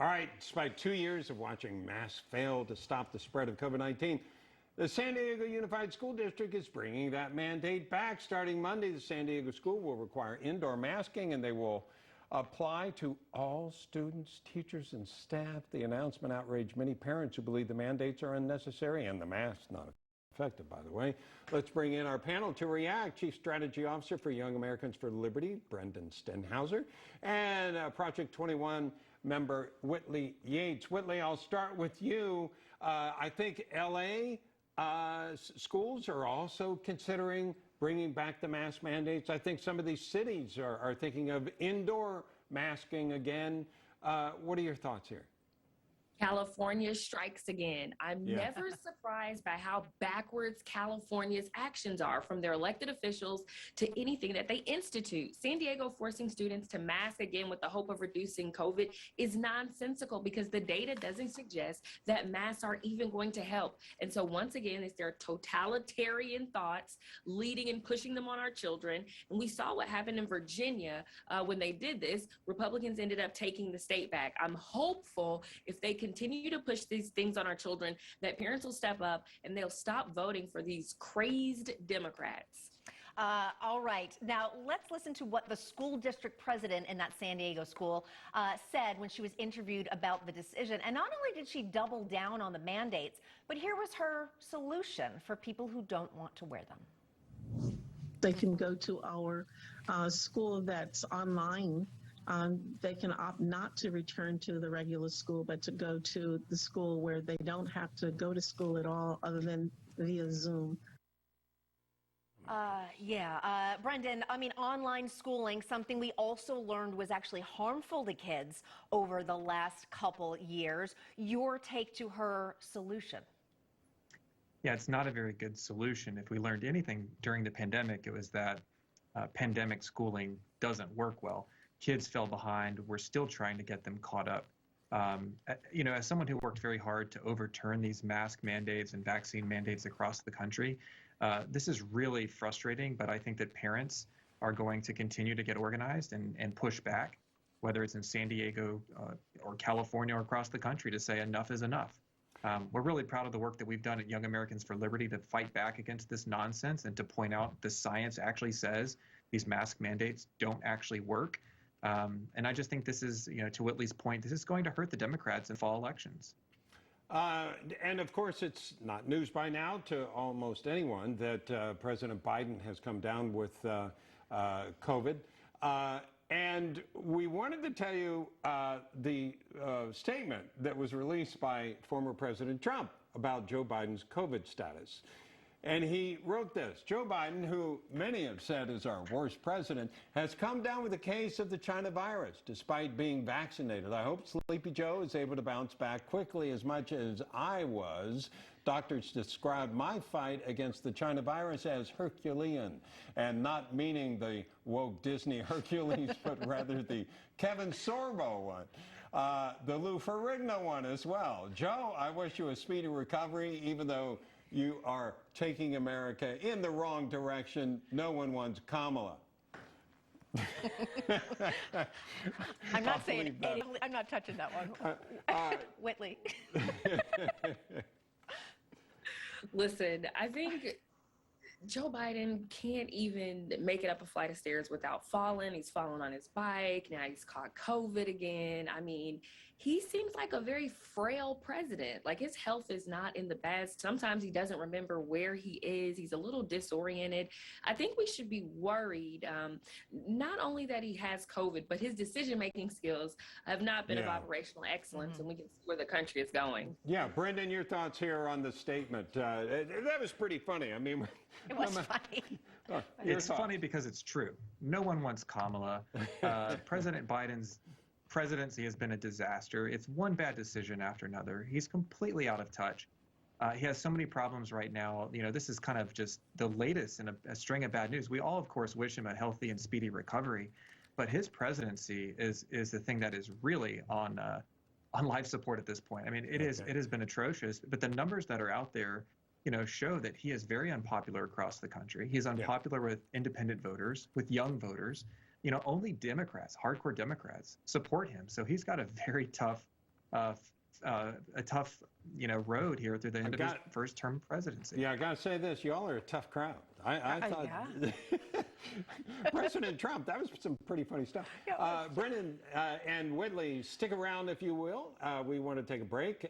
All right, despite 2 years of watching masks fail to stop the spread of COVID-19, the San Diego Unified School District is bringing that mandate back. Starting Monday, the San Diego school will require indoor masking, and they will apply to all students, teachers, and staff. The announcement outraged many parents who believe the mandates are unnecessary and the masks not effective, by the way. Let's bring in our panel to react. Chief Strategy Officer for Young Americans for Liberty, Brendan Stenhauser, and Project 21 member Whitley Yates. Whitley, I'll start with you. I think LA schools are also considering bringing back the mask mandates. I think some of these cities are thinking of indoor masking again. What are your thoughts here? California strikes again. I'm never surprised by how backwards California's actions are, from their elected officials to anything that they institute. San Diego forcing students to mask again with the hope of reducing COVID is nonsensical because the data doesn't suggest that masks are even going to help. And so once again, it's their totalitarian thoughts leading and pushing them on our children. And we saw what happened in Virginia when they did this. Republicans ended up taking the state back. I'm hopeful if they continue to push these things on our children, that parents will step up and they'll stop voting for these crazed Democrats. All right. Now, let's listen to what the school district president in that San Diego school said when she was interviewed about the decision. And not only did she double down on the mandates, but here was her solution for people who don't want to wear them. They can go to our school that's online. They can opt not to return to the regular school, but to go to the school where they don't have to go to school at all other than via Zoom. Brendan, I mean, online schooling, something we also learned was actually harmful to kids over the last couple years. Your take to her solution? Yeah, it's not a very good solution. If we learned anything during the pandemic, it was that pandemic schooling doesn't work well. Kids fell behind. We're still trying to get them caught up. As someone who worked very hard to overturn these mask mandates and vaccine mandates across the country, this is really frustrating, but I think that parents are going to continue to get organized and push back, whether it's in San Diego or California or across the country, to say enough is enough. We're really proud of the work that we've done at Young Americans for Liberty to fight back against this nonsense and to point out the science actually says these mask mandates don't actually work. And I just think this is, to Whitley's point, this is going to hurt the Democrats in fall elections. And of course, it's not news by now to almost anyone that President Biden has come down with COVID. And we wanted to tell you the statement that was released by former President Trump about Joe Biden's COVID status. And he wrote this: Joe Biden, who many have said is our worst president, has come down with a case of the China virus despite being vaccinated. I hope Sleepy Joe is able to bounce back quickly as much as I was. Doctors described my fight against the China virus as Herculean, and not meaning the woke Disney Hercules, but rather the Kevin Sorbo one, the Lou Ferrigno one as well. Joe, I wish you a speedy recovery, even though you are taking America in the wrong direction. No one wants Kamala. I'm not saying anything. I'm not touching that one. Whitley. Listen, I think Joe Biden can't even make it up a flight of stairs without falling. He's fallen on his bike. Now he's caught COVID again. I mean, he seems like a very frail president. Like, his health is not in the best. Sometimes he doesn't remember where he is. He's a little disoriented. I think we should be worried, not only that he has COVID, but his decision-making skills have not been of operational excellence, and we can see where the country is going. Yeah, Brendan, your thoughts here on the statement. That was pretty funny. I mean, it was funny. It's funny because it's true. No one wants Kamala. President Biden's presidency has been a disaster. It's one bad decision after another. He's completely out of touch. He has so many problems right now. This is kind of just the latest in a string of bad news. We all, of course, wish him a healthy and speedy recovery, but his presidency is the thing that is really on life support at this point. I mean, it has been atrocious, but the numbers that are out there, show that he is very unpopular across the country. He's unpopular with independent voters, with young voters. Only Democrats, hardcore Democrats, support him. So he's got a very tough a tough, road here through the end of his first term presidency. Yeah, I got to say this. Y'all are a tough crowd. I thought President Trump, that was some pretty funny stuff. Brennan and Whitley, stick around if you will. We want to take a break.